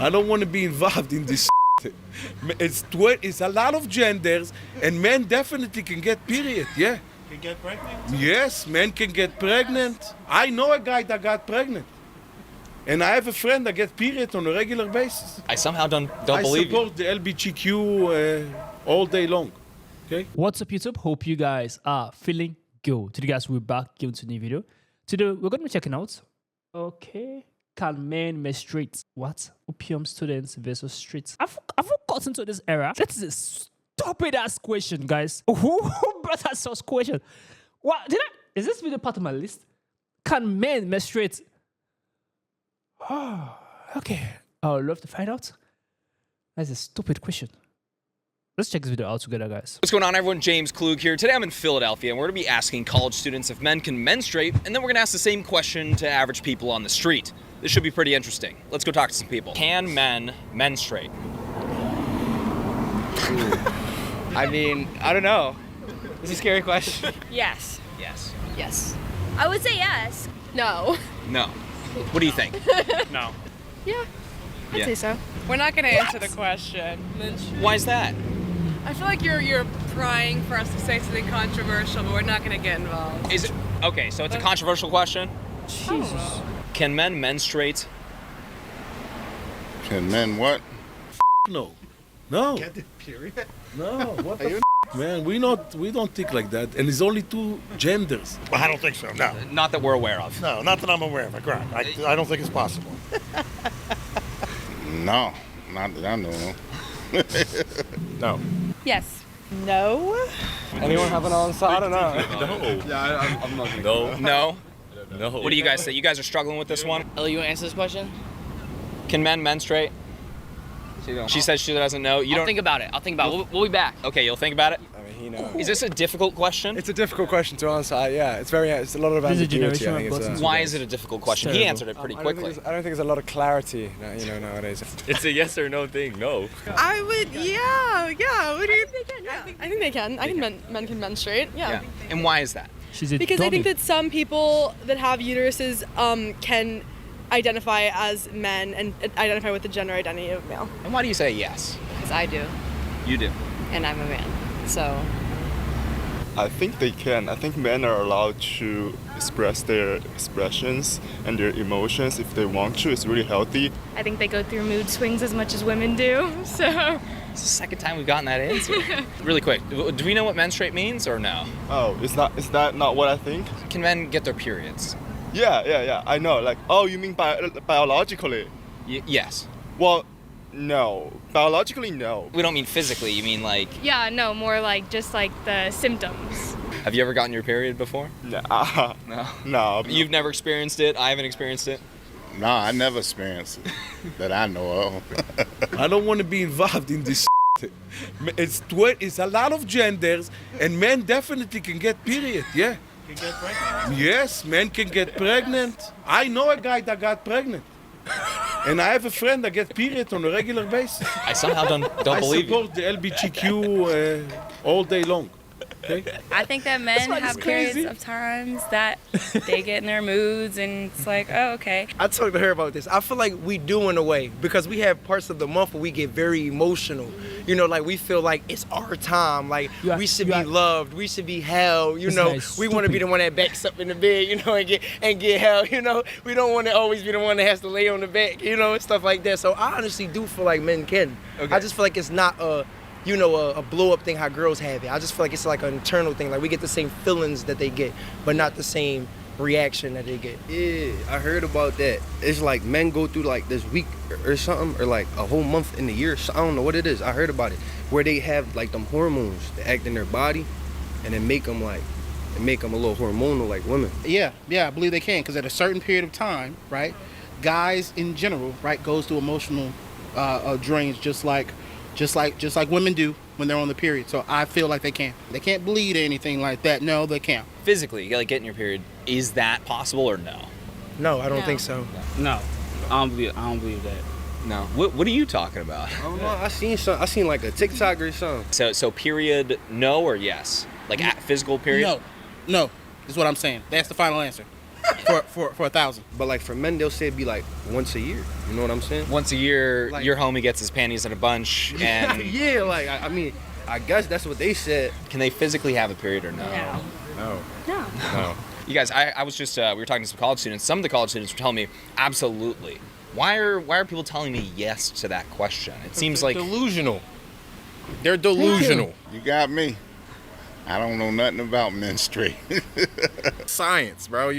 I don't want to be involved in this. It's a lot of genders, and men definitely can get period, yeah. Can get pregnant? Yes, men can get pregnant. I know a guy that got pregnant. And I have a friend that gets period on a regular basis. I somehow don't believe you. I support the LGBTQ all day long. Okay? What's up, YouTube? Hope you guys are feeling good. Today, guys, we're back giving to a new video. Today, we're going to be checking out. Okay. Can men menstruate? What? Opium students versus streets. I've gotten to this era. That is a stupid ass question, guys. Who brought that such question? What? Is this video part of my list? Can men menstruate? Oh, okay. I would love to find out. That's a stupid question. Let's check this video out together, guys. What's going on, everyone? James Klug here. Today I'm in Philadelphia, and we're going to be asking college students if men can menstruate, and then we're going to ask the same question to average people on the street. This should be pretty interesting. Let's go talk to some people. Can men menstruate? I mean, I don't know. It's a scary question. Yes. Yes. Yes. I would say yes. No. No. What do you think? No. Yeah. I'd Yeah. say so. We're not going to answer the question. Why is that? I feel like you're prying for us to say something controversial, but we're not going to get involved. Is it okay? So it's a controversial question. Jesus. Can men menstruate? Can men what? No. No. Get the period? No. What the man? We don't think like that. And it's only two genders. Well, I don't think so, no. Not that we're aware of. No, not that I'm aware of. Correct. I don't think it's possible. No, not that I know. No. Yes. No. Anyone have an answer? I don't know. No. Yeah, I'm not gonna. No. No. No. What do you guys say? You guys are struggling with this one. Ellie, you want to answer this question? Can men menstruate? She says she doesn't know. You I'll don't think about it. I'll think about it. We'll be back. Okay, you'll think about it. I mean, he knows. Is this a difficult question? It's a difficult question to answer. Yeah, it's a lot of This is a ambiguity. generation I think of it's, buttons. Why is it a difficult question? He Terrible. answered it pretty I don't think quickly. I don't think there's a lot of clarity, nowadays. It's a yes or no thing. No. I would, yeah. What do you They can, yeah. I think they can. I think men can menstruate, yeah. And why is that? She's a Because I think dummy. that some people that have uteruses can identify as men and identify with the gender identity of male. And why do you say yes? Because I do, You do. and I'm a man. So. I think they can. I think men are allowed to express their expressions and their emotions if they want to. It's really healthy. I think they go through mood swings as much as women do, so. It's the second time we've gotten that answer. Really quick, do we know what menstruate means or no? Oh, is that not what I think? Can men get their periods? Yeah. I know. Like, oh, you mean biologically? Yes. Well, no. Biologically, no. We don't mean physically, you mean like, Yeah, no, more like just like the symptoms. have you ever gotten your period before? Nah. No. No. You've never experienced it? I haven't experienced it? Nah, I never experienced it that I know of. I don't want to be involved in this. It's a lot of genders, and men definitely can get period, yeah. Can get pregnant? Yes, men can get pregnant. I know a guy that got pregnant. And I have a friend that gets period on a regular basis. I somehow don't I believe you. support the LGBTQ all day long. Okay? I think that men why have it's crazy. periods of times that they get in their moods and it's like, oh, okay. I talked to her about this. I feel like we do in a way because we have parts of the month where we get very emotional. You know, like we feel like it's our time. Like we should be loved. We should be held. You This know, guy's we want to be the one that backs up in the bed. You know, and get held. You know, we don't want to always be the one that has to lay on the back. You know, and stuff like that. So I honestly do feel like men can. Okay. I just feel like it's not a blow up thing how girls have it. I just feel like it's like an internal thing. Like we get the same feelings that they get, but not the same reaction that they get. Yeah, I heard about that. It's like men go through like this week or something, or like a whole month in the year. So I don't know what it is. I heard about it, where they have like them hormones that act in their body, and then make them a little hormonal like women. Yeah, I believe they can, because at a certain period of time, right, guys in general, right, goes through emotional drains just like women do when they're on the period. So I feel like they can. They can't bleed or anything like that. No, they can't. Physically, like getting your period, is that possible or no? No, I don't No. think so. No, I don't believe that. No. What are you talking about? I don't know. I seen like a TikTok or something. So period, no or yes? Like at physical period? No, is what I'm saying. That's the final answer. for 1,000. But like for men, they'll say it'd be like once a year. You know what I'm saying? Once a year, Like- your homie gets his panties in a bunch, and Yeah, like I mean, I guess that's what they said. can they physically have a period or no? No. No. No. You guys, I was just we were talking to some college students. Some of the college students were telling me absolutely. Why are people telling me yes to that question? It seems like Delusional. They're delusional. You got me. I don't know nothing about menstruating. Science, bro.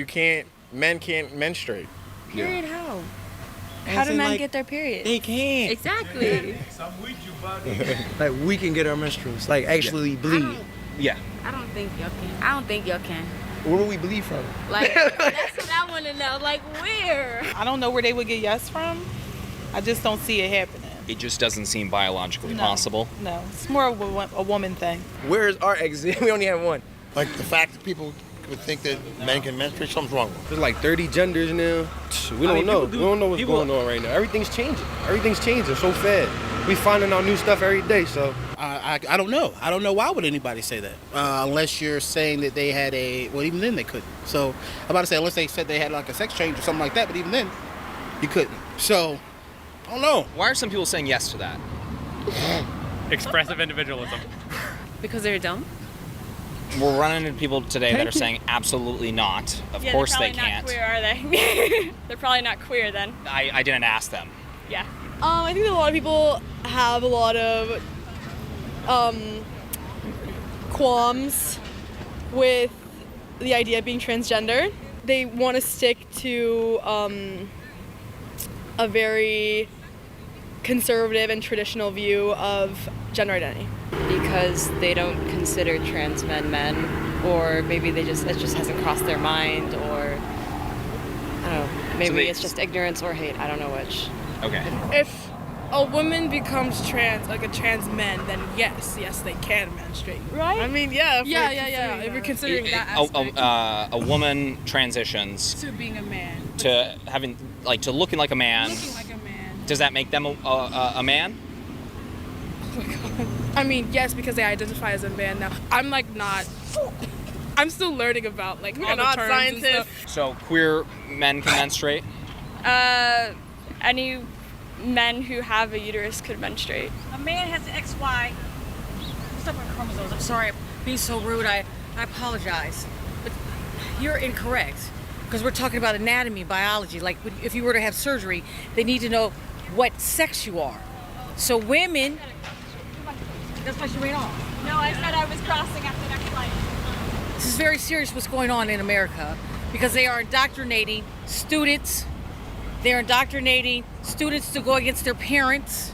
Men can't menstruate. Period how? How do men get their period? They can't. Exactly. Like we can get our menstruals, like actually bleed. yeah. I don't think y'all can. I don't think y'all can. Where do we bleed from? Like, that's what I want to know. Like, where? I don't know where they would get yes from. I just don't see it happening. It just doesn't seem biologically No. possible. No, it's more of a woman thing. Where's our exit? We only have one. Like the fact that people would think that men can menstruate, something's wrong with them. There's like 30 genders now. We don't know. We don't know what's going on right now. Everything's changing. Everything's changing so fast. We finding out new stuff every day. So I don't know. I don't know why would anybody say that unless you're saying that they had well, even then they couldn't. So I'm about to say unless they said they had like a sex change or something like that, but even then you couldn't. So I don't know. Why are some people saying yes to that? Expressive individualism. Because they're dumb? We're running into people today that are saying absolutely not. Of Yeah, course they're they probably can't. not queer, are they? They're probably not queer then. I didn't ask them. Yeah. I think that a lot of people have a lot of qualms with the idea of being transgender. They want to stick to a very conservative and traditional view of gender identity. Because they don't consider trans men men, or maybe it just hasn't crossed their mind, or I don't know, maybe it's just ignorance or hate. I don't know which. Okay. If a woman becomes trans, like a trans man, then yes, they can menstruate. Right? I mean, yeah. If we're considering If we're considering that aspect. A woman transitions To being a man. to having to looking like a man. Looking like a man. Does that make them a man? I mean, yes, because they identify as a man now. I'm like not. I'm still learning about like all the not terms and scientists. stuff. So queer men can menstruate. Any men who have a uterus could menstruate. A man has an XY. What's up with chromosomes? I'm sorry, I'm being so rude. I apologize. But you're incorrect. Because we're talking about anatomy, biology. Like if you were to have surgery, they need to know what sex you are. So women, that's why she ran off. No, I said I was crossing after the next flight. This is very serious what's going on in America because they are indoctrinating students. They're indoctrinating students to go against their parents.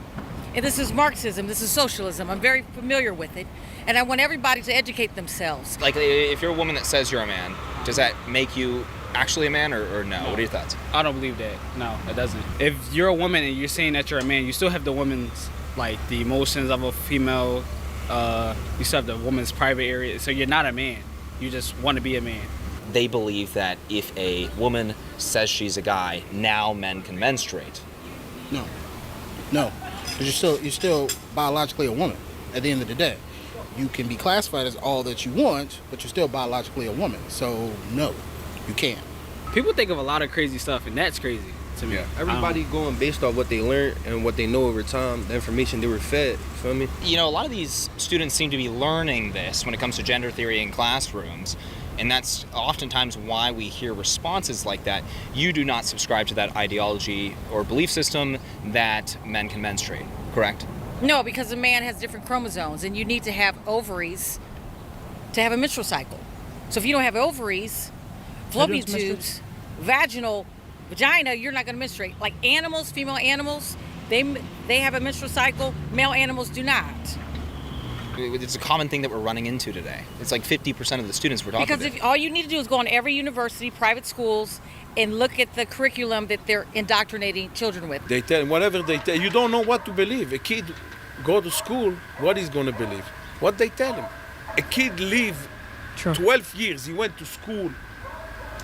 And this is Marxism, this is socialism. I'm very familiar with it. And I want everybody to educate themselves. Like if you're a woman that says you're a man, does that make you actually a man or no? What are your thoughts? I don't believe that. No, it doesn't. If you're a woman and you're saying that you're a man, you still have the woman's, like, the emotions of a female. You still have the woman's private area. So you're not a man. You just want to be a man. They believe that if a woman says she's a guy, now men can menstruate. No. Because you're still biologically a woman at the end of the day. You can be classified as all that you want, but you're still biologically a woman. So no, you can't. People think of a lot of crazy stuff, and that's crazy to me. Everybody going based off what they learned and what they know over time, the information they were fed. You feel me? You know, a lot of these students seem to be learning this when it comes to gender theory in classrooms. And that's oftentimes why we hear responses like that. You do not subscribe to that ideology or belief system that men can menstruate, correct? No, because a man has different chromosomes and you need to have ovaries to have a menstrual cycle. So if you don't have ovaries, fallopian tubes, vagina, you're not going to menstruate. Like animals, female animals, they have a menstrual cycle. Male animals do not. It's a common thing that we're running into today. It's like 50% of the students we're talking Because if all you need to do is go on every university, private schools, and look at the curriculum that they're indoctrinating children with. They tell whatever they tell. You don't know what to believe. A kid go to school, what he's going to believe? What they tell him. A kid live 12 years, he went to school.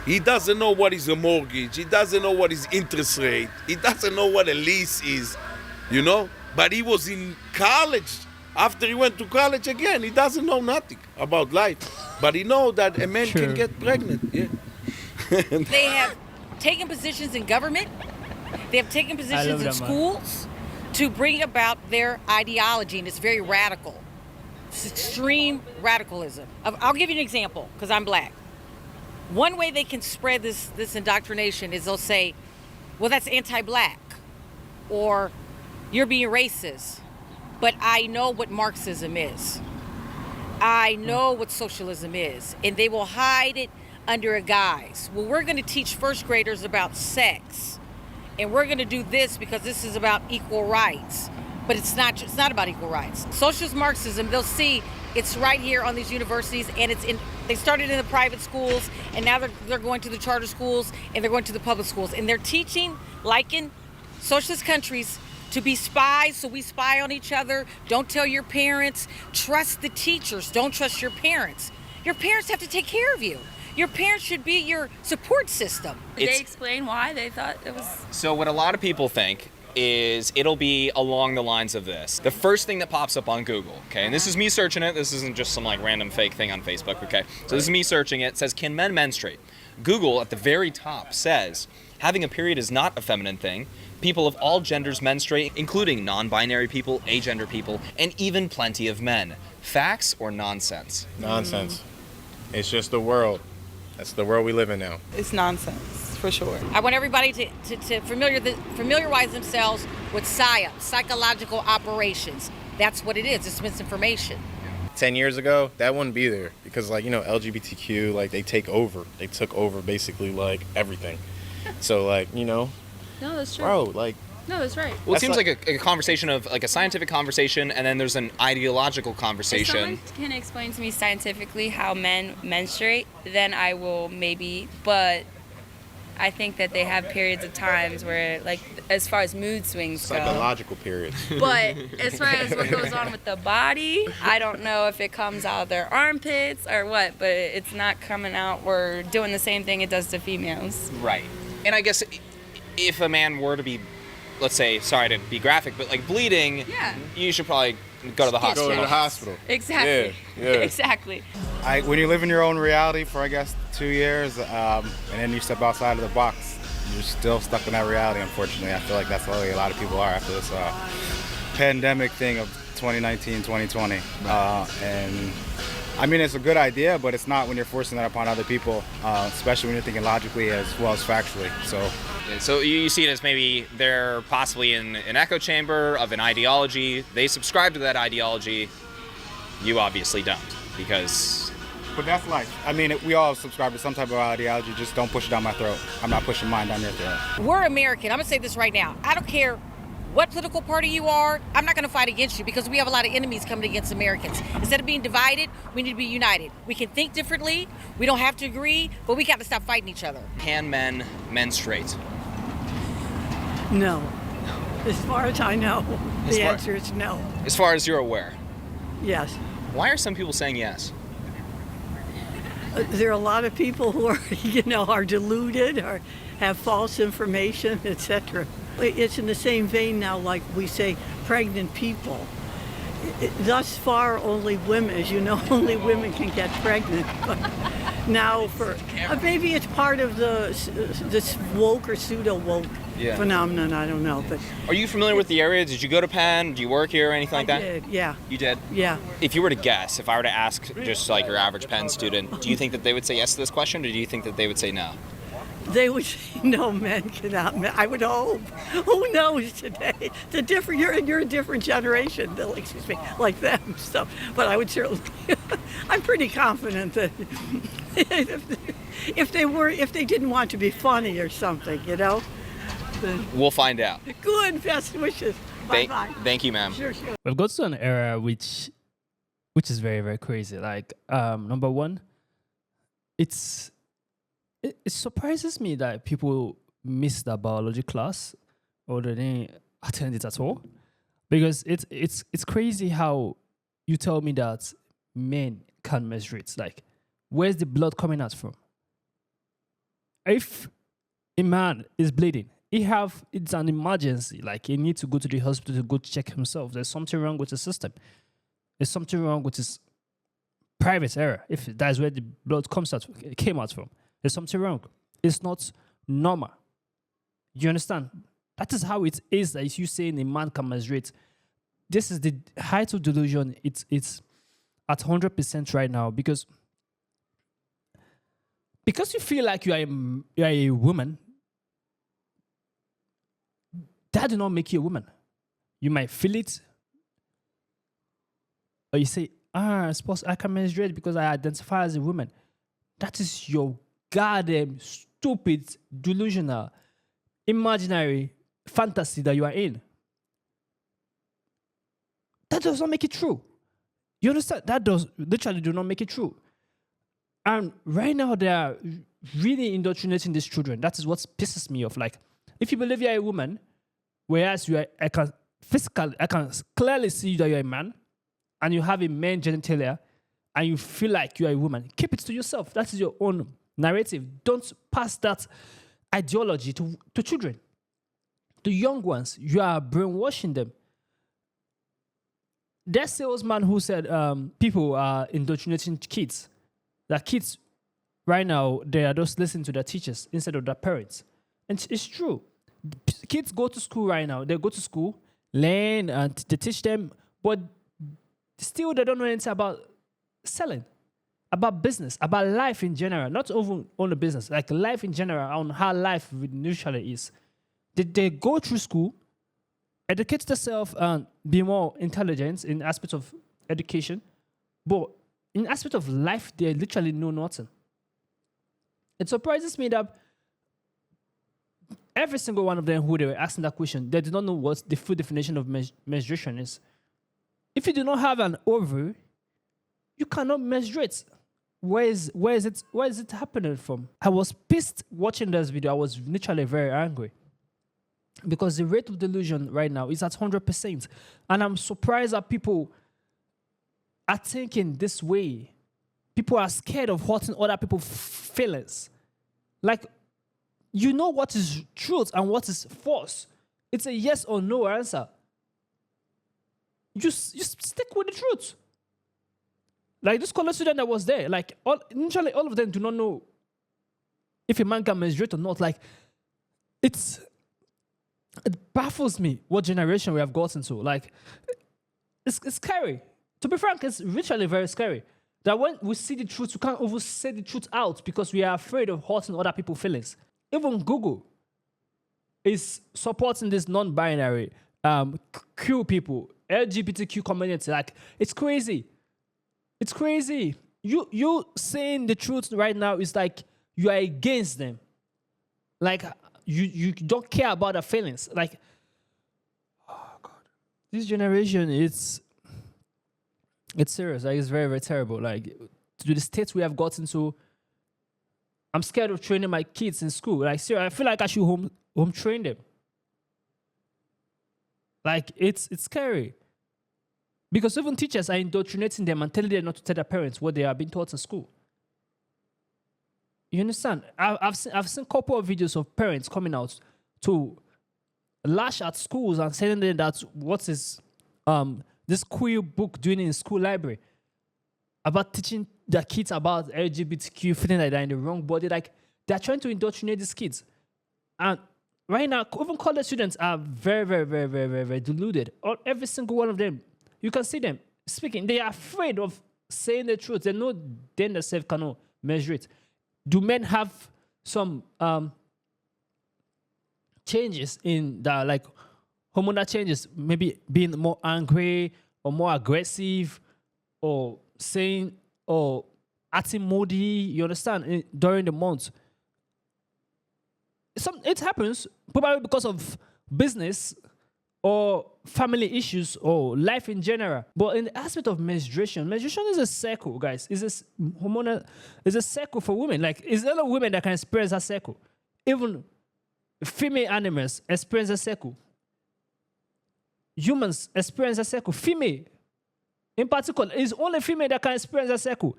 He doesn't know what is a mortgage. He doesn't know what is interest rate. He doesn't know what a lease is, you know? But he was in college. After he went to college again, he doesn't know nothing about life. But he know that a man can get pregnant, yeah. They have taken positions in government. They have taken positions in schools to bring about their ideology, and it's very radical. It's extreme radicalism. I'll give you an example, because I'm black. One way they can spread this indoctrination is they'll say, well, that's anti-black, or you're being racist. But I know what Marxism is. I know what socialism is. And they will hide it under a guise. Well, we're going to teach first graders about sex. And we're going to do this because this is about equal rights. But it's not about equal rights. Socialist Marxism, they'll see it's right here on these universities, and they started in the private schools, and now they're going to the charter schools, and they're going to the public schools. And they're teaching, like in socialist countries, to be spies, so we spy on each other. Don't tell your parents. Trust the teachers. Don't trust your parents. Your parents have to take care of you. Your parents should be your support system. Did they explain why they thought it was? So what a lot of people think is it'll be along the lines of this. The first thing that pops up on Google, okay, and this is me searching it. This isn't just some like random fake thing on Facebook, okay? So this is me searching it. It says, can men menstruate? Google at the very top says, having a period is not a feminine thing. People of all genders menstruate, including non-binary people, agender people, and even plenty of men. Facts or nonsense? Nonsense. It's just the world. That's the world we live in now. It's nonsense, for sure. I want everybody to familiarize themselves with PSYOP, psychological operations. That's what it is. It's misinformation. 10 years ago, that wouldn't be there because, like, you know, LGBTQ, like, they took over basically, like, everything. So, like, you know. No, that's true. Bro, like. No, that's right. Well, it seems like a conversation of, like, a scientific conversation, and then there's an ideological conversation. If someone can explain to me scientifically how men menstruate, then I will maybe, but I think that they have periods of times where, like, as far as mood swings go. Psychological periods. But as far as what goes on with the body, I don't know if it comes out of their armpits or what, but it's not coming out or doing the same thing it does to females. Right. And I guess if a man were to be, let's say, sorry to be graphic, but like bleeding, you should probably go to the hospital. Go to the hospital. Exactly. Yeah. Exactly. When you live in your own reality for, I guess, 2 years, and then you step outside of the box, you're still stuck in that reality, unfortunately. I feel like that's the way a lot of people are after this pandemic thing of 2019, 2020. And I mean, it's a good idea, but it's not when you're forcing that upon other people, especially when you're thinking logically as well as factually. So you see it as maybe they're possibly in an echo chamber of an ideology. They subscribe to that ideology. You obviously don't, because... But that's life. I mean, we all subscribe to some type of ideology. Just don't push it down my throat. I'm not pushing mine down your throat. We're American. I'm going to say this right now. I don't care what political party you are. I'm not going to fight against you because we have a lot of enemies coming against Americans. Instead of being divided, we need to be united. We can think differently. We don't have to agree, but we got to stop fighting each other. Can men menstruate? No. As far as I know, the answer is no. As far as you're aware? Yes. Why are some people saying yes? There are a lot of people who are, are deluded or have false information, etc. It's in the same vein now, like we say, pregnant people. Thus far, only women, as you know, only women can get pregnant. But now, maybe it's part of this woke or pseudo-woke phenomenon. I don't know. But are you familiar with the area? Did you go to Penn? Do you work here or anything like that? I did, yeah. You did? Yeah. If you were to guess, if I were to ask just like your average Penn student, do you think that they would say yes to this question, or do you think that they would say no? They would say no, men cannot. I would hope. Who knows today? You're a different generation, excuse me, like them. So, but I would certainly. I'm pretty confident that if they didn't want to be funny or something, then we'll find out. Good. Best wishes. Bye-bye. Thank you, ma'am. Sure. We've got to an era which is very, very crazy. Like, number one, it surprises me that people miss the biology class or they didn't attend it at all, because it's crazy how you tell me that men can menstruate. Like, where's the blood coming out from? If a man is bleeding, it's an emergency. Like, he needs to go to the hospital to go check himself. There's something wrong with the system. There's something wrong with his private area. If that's where the blood came out from, there's something wrong. It's not normal. You understand? That is how it is, as you saying a man can menstruate. This is the height of delusion. It's at 100% right now because you feel like you are a woman. That do not make you a woman. You might feel it, or you say, I suppose I can menstruate because I identify as a woman. That is your goddamn stupid, delusional, imaginary fantasy that you are in. That does not make it true. You understand? That does literally do not make it true. And right now they are really indoctrinating these children. That is what pisses me off. Like, if you believe you're a woman, whereas I can clearly see that you're a man, and you have a man genitalia, and you feel like you're a woman, keep it to yourself. That is your own narrative. Don't pass that ideology to children. The young ones, you are brainwashing them. That salesman who said people are indoctrinating kids. That kids, right now, they are just listening to their teachers instead of their parents. And it's true. Kids go to school right now. They go to school, learn, and they teach them, but still they don't know anything about selling, about business, about life in general. Not even on the business, like life in general, on how life usually is. They go through school, educate themselves, and be more intelligent in aspects of education, but in aspect of life, they literally know nothing. It surprises me that every single one of them who they were asking that question, they did not know what the full definition of menstruation is. If you do not have an ovary, you cannot menstruate. Where is it happening from? I was pissed watching this video. I was literally very angry. Because the rate of delusion right now is at 100%. And I'm surprised that people are thinking this way. People are scared of hurting other people's feelings. Like, you know what is truth and what is false. It's a yes or no answer. You stick with the truth. Like this college student that was there, like initially all of them do not know if a man can menstruate or not. Like, it baffles me what generation we have gotten to. Like, it's scary. To be frank, it's literally very scary. That when we see the truth, we can't even say the truth out because we are afraid of hurting other people's feelings. Even Google is supporting this non-binary Q people, LGBTQ community. Like, it's crazy. It's crazy. You saying the truth right now is like you are against them. Like, you don't care about their feelings. Like, oh God, this generation, it's serious. Like, it's very, very terrible. Like, to the state we have gotten to, I'm scared of training my kids in school. Like, seriously, I feel like I should home train them. Like, it's scary. Because even teachers are indoctrinating them and telling them not to tell their parents what they are being taught in school. You understand? I've seen a couple of videos of parents coming out to lash at schools and telling them that what is this queer book doing in school library about teaching their kids about LGBTQ, feeling like they're in the wrong body. Like, they're trying to indoctrinate these kids. And right now, even college students are very, very, very, very, very, very deluded. Every single one of them. You can see them speaking. They are afraid of saying the truth. They know they themselves cannot measure it. Do men have some changes in the, like, hormonal changes? Maybe being more angry or more aggressive or saying or acting moody, you understand, during the month. It happens probably because of business or family issues or life in general. But in the aspect of menstruation is a cycle, guys. It's a cycle for women. Like, it's a lot of women that can experience that cycle. Even female animals experience a cycle. Humans experience a cycle. Female, in particular, is only female that can experience a cycle.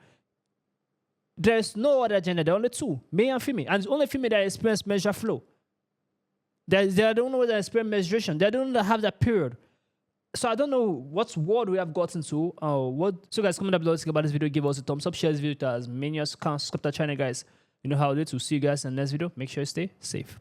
There's no other gender. There are only two, male and female. And it's only female that experience menstrual flow. They don't know that experience menstruation. They don't have that period. So I don't know what word we have gotten to. So guys, comment down below, think about this video. Give us a thumbs up, share this video to as many as you can. Subscribe to the channel, guys. You know how it is. We'll see you guys in the next video. Make sure you stay safe.